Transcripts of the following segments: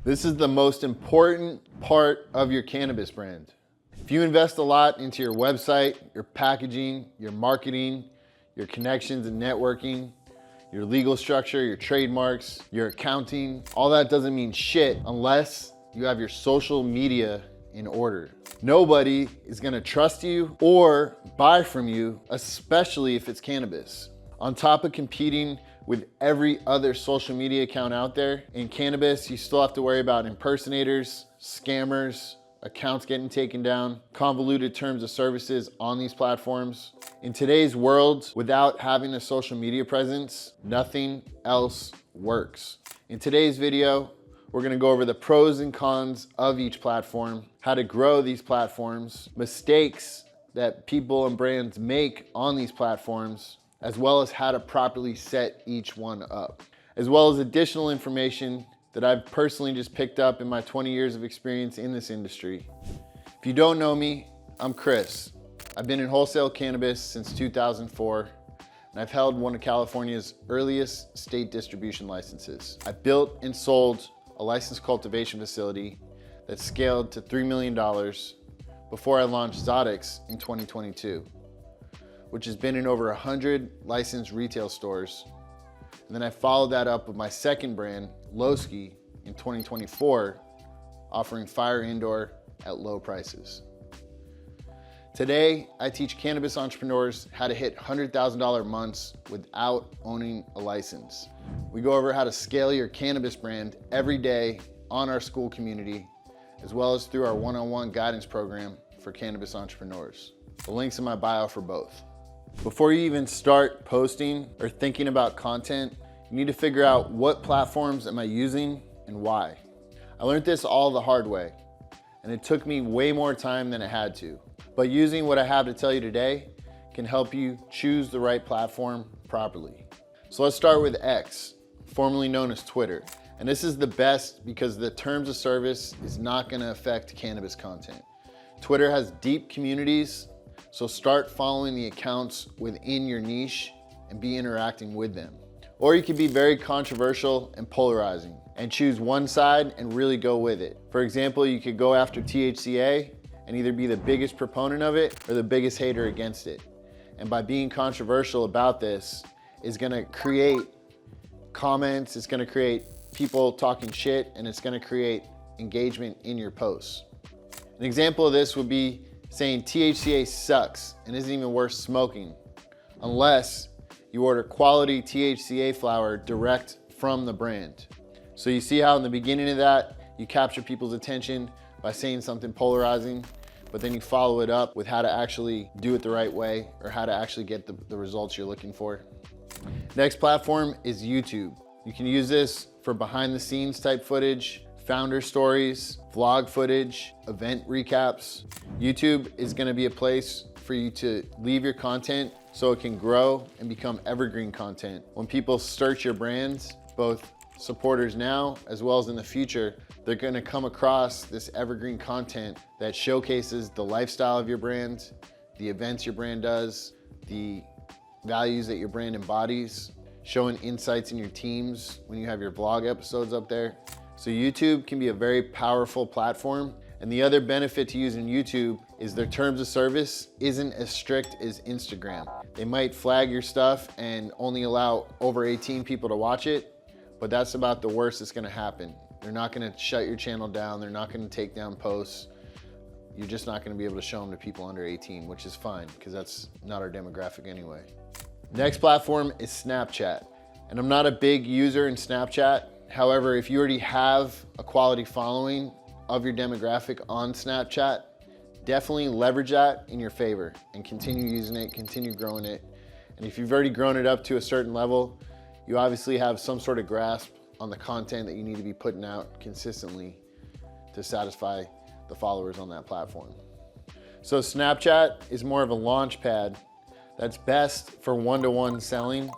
This is the most important part of your cannabis brand. If you invest a lot into your website, your packaging, your marketing, your connections and networking, your legal structure, your trademarks, your accounting, all that doesn't mean shit unless you have your social media in order. Nobody is gonna trust you or buy from you, especially if it's cannabis. On top of competing with every other social media account out there, in cannabis, you still have to worry about impersonators, scammers, accounts getting taken down, convoluted terms of services on these platforms. In today's world, without having a social media presence, nothing else works. In today's video, we're gonna go over the pros and cons of each platform, how to grow these platforms, mistakes that people and brands make on these platforms, as well as how to properly set each one up, as well as additional information that I've personally just picked up in my 20 years of experience in this industry. If you don't know me, I'm Chris. I've been in wholesale cannabis since 2004, and I've held one of California's earliest state distribution licenses. I built and sold a licensed cultivation facility that scaled to $3 million before I launched Zodix in 2022, which has been in over 100 licensed retail stores. And then I followed that up with my second brand, Lowski, in 2024, offering fire indoor at low prices. Today, I teach cannabis entrepreneurs how to hit $100,000 months without owning a license. We go over how to scale your cannabis brand every day on our school community, as well as through our one-on-one guidance program for cannabis entrepreneurs. The link's in my bio for both. Before you even start posting or thinking about content, you need to figure out what platforms am I using and why. I learned this all the hard way, and it took me way more time than it had to. But using what I have to tell you today can help you choose the right platform properly. So let's start with X, formerly known as Twitter. And this is the best because the terms of service is not gonna affect cannabis content. Twitter has deep communities, so start following the accounts within your niche and be interacting with them. Or you can be very controversial and polarizing and choose one side and really go with it. For example, you could go after THCA and either be the biggest proponent of it or the biggest hater against it. And by being controversial about this is gonna create comments, it's gonna create people talking shit, and it's gonna create engagement in your posts. An example of this would be saying THCA sucks and isn't even worth smoking unless you order quality THCA flower direct from the brand. So you see how in the beginning of that, you capture people's attention by saying something polarizing, but then you follow it up with how to actually do it the right way or how to actually get the results you're looking for. Next platform is YouTube. You can use this for behind the scenes type footage, founder stories, vlog footage, event recaps. YouTube is gonna be a place for you to leave your content so it can grow and become evergreen content. When people search your brands, both supporters now as well as in the future, they're gonna come across this evergreen content that showcases the lifestyle of your brand, the events your brand does, the values that your brand embodies, showing insights in your teams when you have your vlog episodes up there. So YouTube can be a very powerful platform. And the other benefit to using YouTube is their terms of service isn't as strict as Instagram. They might flag your stuff and only allow over 18 people to watch it, but that's about the worst that's gonna happen. They're not gonna shut your channel down. They're not gonna take down posts. You're just not gonna be able to show them to people under 18, which is fine because that's not our demographic anyway. Next platform is Snapchat. And I'm not a big user in Snapchat. However, if you already have a quality following of your demographic on Snapchat, definitely leverage that in your favor and continue using it, continue growing it. And if you've already grown it up to a certain level, you obviously have some sort of grasp on the content that you need to be putting out consistently to satisfy the followers on that platform. So Snapchat is more of a launch pad that's best for one-to-one selling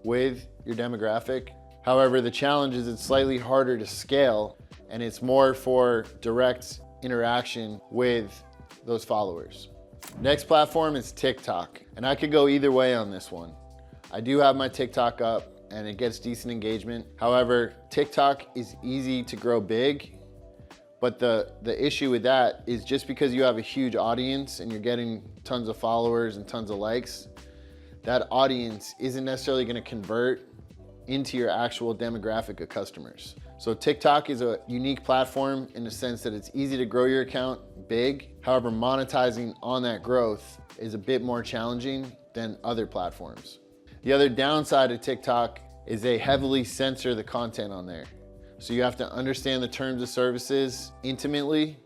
with your demographic. However, the challenge is it's slightly harder to scale and it's more for direct interaction with those followers. Next platform is TikTok, and I could go either way on this one. I do have my TikTok up and it gets decent engagement. However, TikTok is easy to grow big, but the issue with that is just because you have a huge audience and you're getting tons of followers and tons of likes, that audience isn't necessarily gonna convert into your actual demographic of customers. So TikTok is a unique platform in the sense that it's easy to grow your account big. However, monetizing on that growth is a bit more challenging than other platforms. The other downside of TikTok is they heavily censor the content on there. So you have to understand the terms of services intimately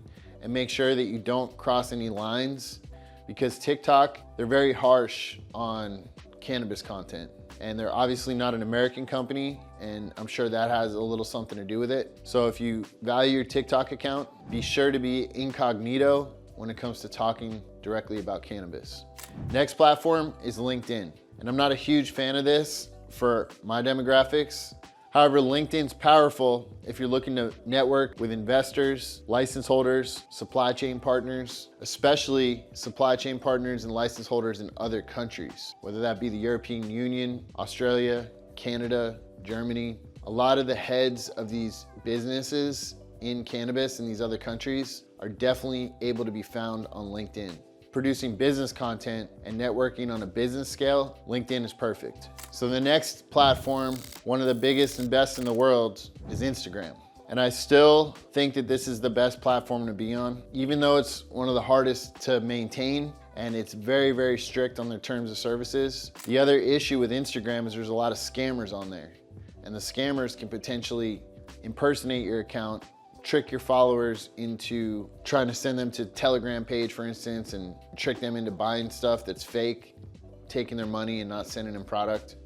and make sure that you don't cross any lines, because TikTok, they're very harsh on cannabis content. And they're obviously not an American company, and I'm sure that has a little something to do with it. So if you value your TikTok account, be sure to be incognito when it comes to talking directly about cannabis. Next platform is LinkedIn. And I'm not a huge fan of this for my demographics. However, LinkedIn's powerful if you're looking to network with investors, license holders, supply chain partners, especially supply chain partners and license holders in other countries, whether that be the European Union, Australia, Canada, Germany. A lot of the heads of these businesses in cannabis in these other countries are definitely able to be found on LinkedIn. Producing business content and networking on a business scale, LinkedIn is perfect. So the next platform, one of the biggest and best in the world, is Instagram. And I still think that this is the best platform to be on, even though it's one of the hardest to maintain and it's very, very strict on their terms of services. The other issue with Instagram is there's a lot of scammers on there, and the scammers can potentially impersonate your account, trick your followers into trying to send them to a Telegram page, for instance, and trick them into buying stuff that's fake, taking their money and not sending them product.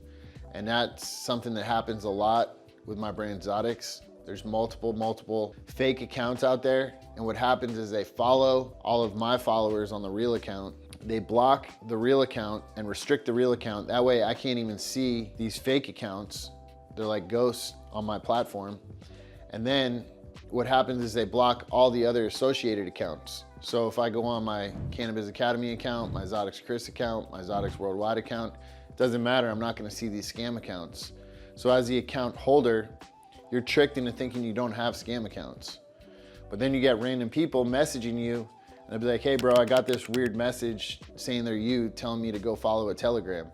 And that's something that happens a lot with my brand Zotix. There's multiple fake accounts out there. And what happens is they follow all of my followers on the real account. They block the real account and restrict the real account. That way I can't even see these fake accounts. They're like ghosts on my platform. And then what happens is they block all the other associated accounts. So if I go on my Cannabis Academy account, my Zotix Chris account, my Zotix Worldwide account, it doesn't matter, I'm not gonna see these scam accounts. So as the account holder, you're tricked into thinking you don't have scam accounts. But then you get random people messaging you, and they'll be like, hey bro, I got this weird message saying they're you, telling me to go follow a Telegram.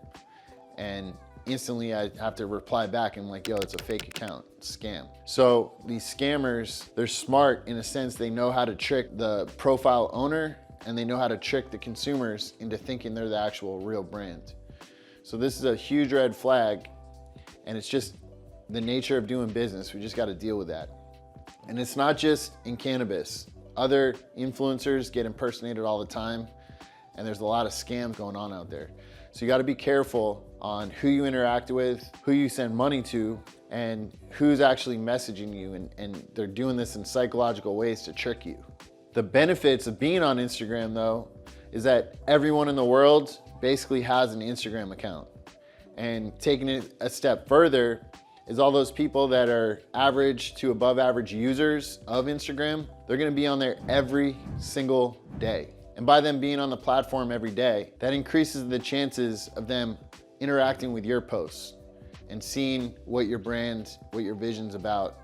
And instantly I have to reply back and I'm like, yo, it's a fake account, it's a scam. So these scammers, they're smart in a sense. They know how to trick the profile owner, and they know how to trick the consumers into thinking they're the actual real brand. So this is a huge red flag, and it's just the nature of doing business. We just got to deal with that. And it's not just in cannabis. Other influencers get impersonated all the time, and there's a lot of scams going on out there. So you got to be careful on who you interact with, who you send money to, and who's actually messaging you, and they're doing this in psychological ways to trick you. The benefits of being on Instagram though, is that everyone in the world basically has an Instagram account. And taking it a step further is all those people that are average to above average users of Instagram, they're gonna be on there every single day. And by them being on the platform every day, that increases the chances of them interacting with your posts and seeing what your brand, what your vision's about,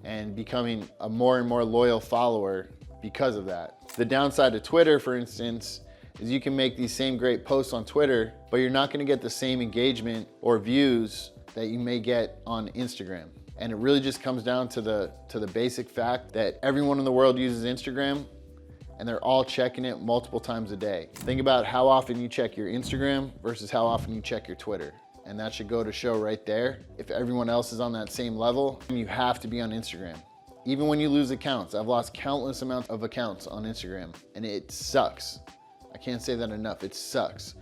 and becoming a more and more loyal follower because of that. The downside to Twitter, for instance, is you can make these same great posts on Twitter, but you're not gonna get the same engagement or views that you may get on Instagram. And it really just comes down to the basic fact that everyone in the world uses Instagram, and they're all checking it multiple times a day. Think about how often you check your Instagram versus how often you check your Twitter. And that should go to show right there. If everyone else is on that same level, you have to be on Instagram. Even when you lose accounts, I've lost countless amounts of accounts on Instagram, and it sucks. I can't say that enough, it sucks.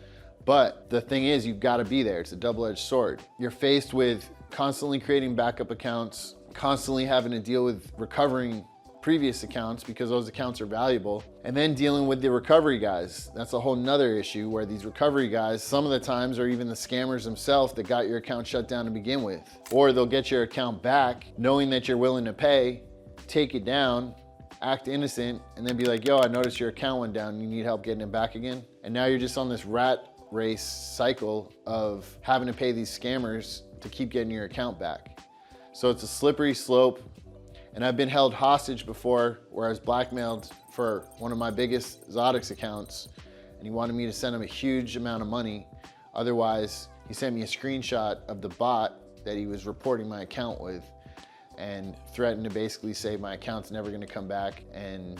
But the thing is, you've gotta be there. It's a double-edged sword. You're faced with constantly creating backup accounts, constantly having to deal with recovering previous accounts because those accounts are valuable, and then dealing with the recovery guys. That's a whole nother issue where these recovery guys, some of the times are even the scammers themselves that got your account shut down to begin with. Or they'll get your account back knowing that you're willing to pay, take it down, act innocent, and then be like, yo, I noticed your account went down, you need help getting it back again. And now you're just on this rat race cycle of having to pay these scammers to keep getting your account back. So it's a slippery slope. And I've been held hostage before where I was blackmailed for one of my biggest Zodix accounts, and he wanted me to send him a huge amount of money. Otherwise, he sent me a screenshot of the bot that he was reporting my account with and threatened to basically say my account's never gonna come back. And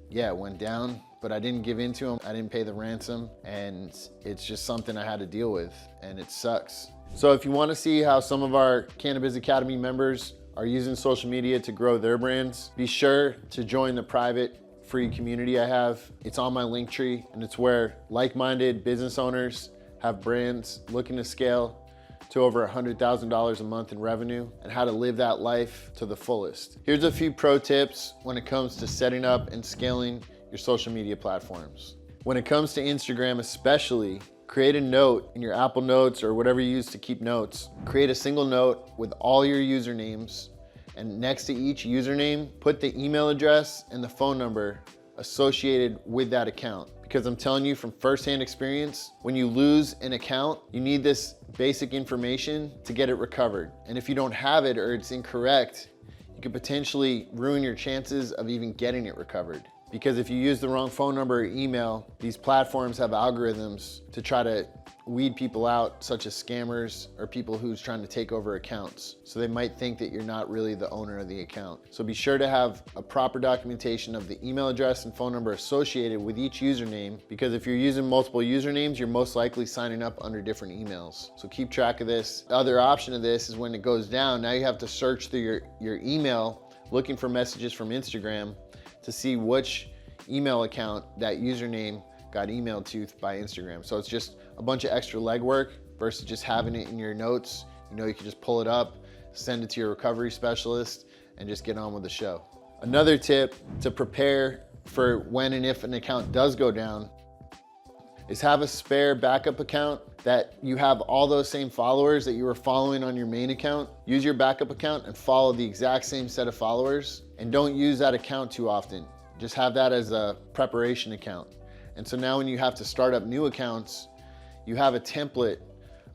yeah, it went down, but I didn't give in to him. I didn't pay the ransom, and it's just something I had to deal with, and it sucks. So if you wanna see how some of our Cannabis Academy members are using social media to grow their brands, be sure to join the private free community I have. It's on my link tree, and it's where like-minded business owners have brands looking to scale to over $100,000 a month in revenue and how to live that life to the fullest. Here's a few pro tips when it comes to setting up and scaling your social media platforms. When it comes to Instagram especially, create a note in your Apple Notes or whatever you use to keep notes. Create a single note with all your usernames, and next to each username, put the email address and the phone number associated with that account. Because I'm telling you from firsthand experience, when you lose an account, you need this basic information to get it recovered. And if you don't have it or it's incorrect, you could potentially ruin your chances of even getting it recovered. Because if you use the wrong phone number or email, these platforms have algorithms to try to weed people out, such as scammers or people who's trying to take over accounts. So they might think that you're not really the owner of the account. So be sure to have a proper documentation of the email address and phone number associated with each username, because if you're using multiple usernames, you're most likely signing up under different emails. So keep track of this. The other option of this is when it goes down, now you have to search through your email, looking for messages from Instagram to see which email account that username got emailed to by Instagram. So it's just a bunch of extra legwork versus just having it in your notes. You know, you can just pull it up, send it to your recovery specialist, and just get on with the show. Another tip to prepare for when and if an account does go down is have a spare backup account that you have all those same followers that you were following on your main account. Use your backup account and follow the exact same set of followers, and don't use that account too often. Just have that as a preparation account. And so now when you have to start up new accounts, you have a template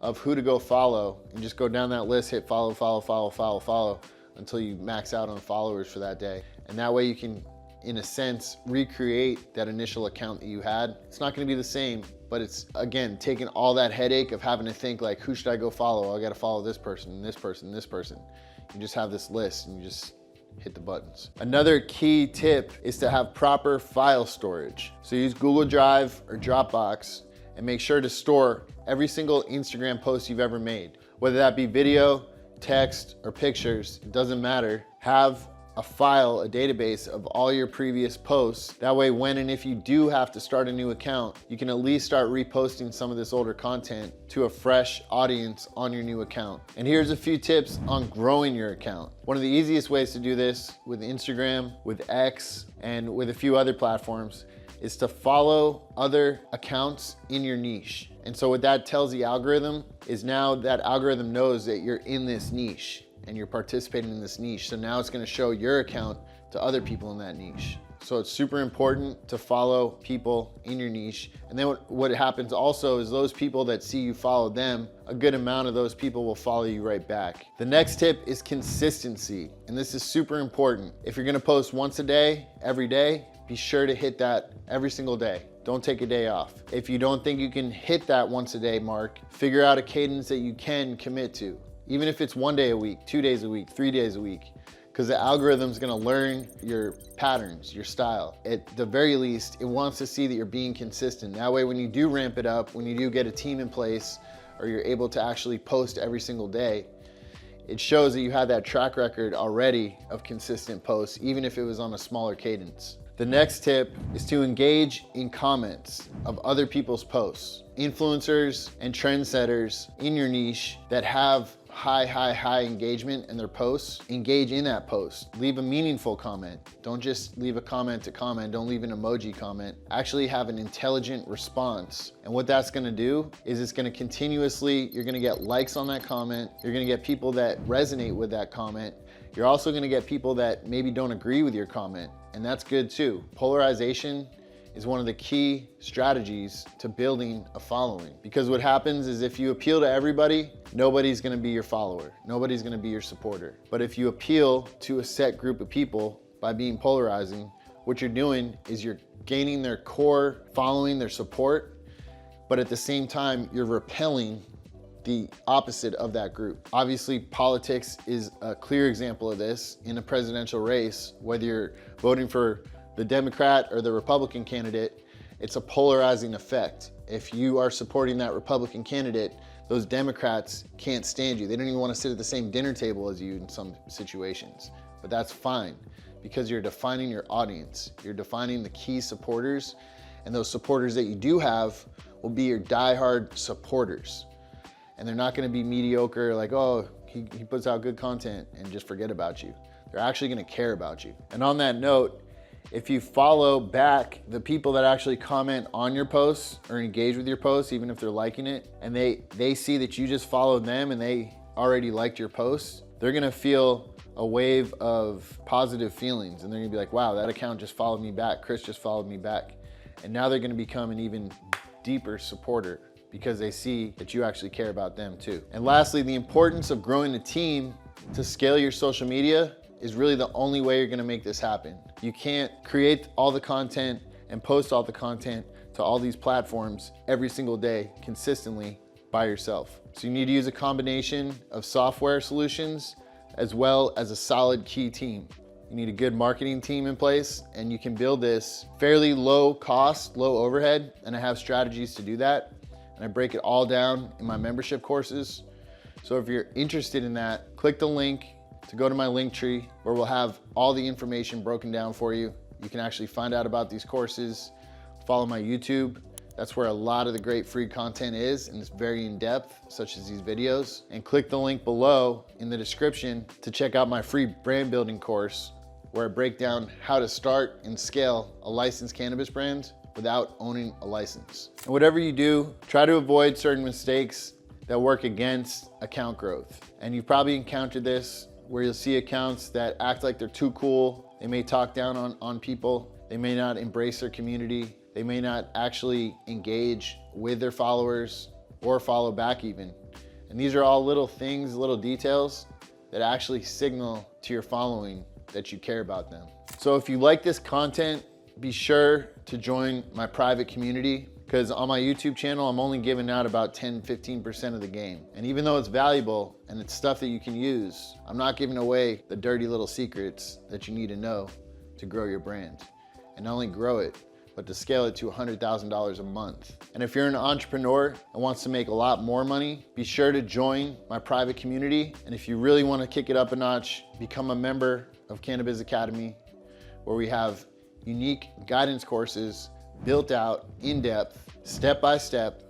of who to go follow, and just go down that list, hit follow, follow, follow, follow, follow until you max out on followers for that day. And that way you can, in a sense, recreate that initial account that you had. It's not gonna be the same, but it's, again, taking all that headache of having to think like, who should I go follow? I gotta follow this person, and this person, and this person. You just have this list and you just hit the buttons. Another key tip is to have proper file storage. So use Google Drive or Dropbox and make sure to store every single Instagram post you've ever made. Whether that be video, text, or pictures, it doesn't matter. Have a file, a database of all your previous posts. That way, when and if you do have to start a new account, you can at least start reposting some of this older content to a fresh audience on your new account. And here's a few tips on growing your account. One of the easiest ways to do this with Instagram, with X, and with a few other platforms is to follow other accounts in your niche. And so what that tells the algorithm is now that algorithm knows that you're in this niche and you're participating in this niche. So now it's gonna show your account to other people in that niche. So it's super important to follow people in your niche. And then what happens also is those people that see you follow them, a good amount of those people will follow you right back. The next tip is consistency. And this is super important. If you're gonna post once a day, every day, be sure to hit that every single day. Don't take a day off. If you don't think you can hit that once a day mark, figure out a cadence that you can commit to. Even if it's 1 day a week, 2 days a week, 3 days a week, because the algorithm's gonna learn your patterns, your style. At the very least, it wants to see that you're being consistent. That way, when you do ramp it up, when you do get a team in place, or you're able to actually post every single day, it shows that you had that track record already of consistent posts, even if it was on a smaller cadence. The next tip is to engage in comments of other people's posts. Influencers and trendsetters in your niche that have high engagement in their posts, engage in that post. Leave a meaningful comment. Don't just leave a comment to comment. Don't leave an emoji comment. Actually have an intelligent response. And what that's gonna do is it's gonna continuously, you're gonna get likes on that comment. You're gonna get people that resonate with that comment. You're also gonna get people that maybe don't agree with your comment, and that's good too. Polarization is one of the key strategies to building a following. Because what happens is if you appeal to everybody, nobody's gonna be your follower. Nobody's gonna be your supporter. But if you appeal to a set group of people by being polarizing, what you're doing is you're gaining their core following, their support, but at the same time, you're repelling the opposite of that group. Obviously, politics is a clear example of this. In a presidential race, whether you're voting for the Democrat or the Republican candidate, it's a polarizing effect. If you are supporting that Republican candidate, those Democrats can't stand you. They don't even want to sit at the same dinner table as you in some situations. But that's fine, because you're defining your audience. You're defining the key supporters, and those supporters that you do have will be your diehard supporters. And they're not gonna be mediocre, like, oh, he puts out good content, and just forget about you. They're actually gonna care about you. And on that note, if you follow back the people that actually comment on your posts or engage with your posts, even if they're liking it, and they see that you just followed them and they already liked your posts, they're gonna feel a wave of positive feelings, and they're gonna be like, wow, that account just followed me back, Chris just followed me back. And now they're gonna become an even deeper supporter, because they see that you actually care about them too. And lastly, the importance of growing a team to scale your social media is really the only way you're gonna make this happen. You can't create all the content and post all the content to all these platforms every single day consistently by yourself. So you need to use a combination of software solutions as well as a solid key team. You need a good marketing team in place, and you can build this fairly low cost, low overhead, and I have strategies to do that. And I break it all down in my membership courses. So if you're interested in that, click the link to go to my link tree, where we'll have all the information broken down for you. You can actually find out about these courses, follow my YouTube. That's where a lot of the great free content is, and it's very in depth, such as these videos. And click the link below in the description to check out my free brand building course, where I break down how to start and scale a licensed cannabis brand without owning a license. And whatever you do, try to avoid certain mistakes that work against account growth. And you've probably encountered this, where you'll see accounts that act like they're too cool. They may talk down on people. They may not embrace their community. They may not actually engage with their followers or follow back even. And these are all little things, little details that actually signal to your following that you care about them. So if you like this content, be sure to join my private community, because on my YouTube channel, I'm only giving out about 10-15% of the game. And even though it's valuable and it's stuff that you can use, I'm not giving away the dirty little secrets that you need to know to grow your brand. And not only grow it, but to scale it to $100,000 a month. And if you're an entrepreneur and wants to make a lot more money, be sure to join my private community. And if you really want to kick it up a notch, become a member of Cannabis Academy, where we have unique guidance courses built out in depth, step by step,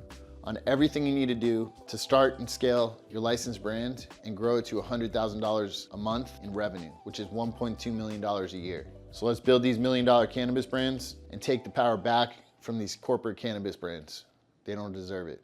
on everything you need to do to start and scale your licensed brand and grow it to $100,000 a month in revenue, which is $1.2 million a year. So let's build these $1 million cannabis brands and take the power back from these corporate cannabis brands. They don't deserve it.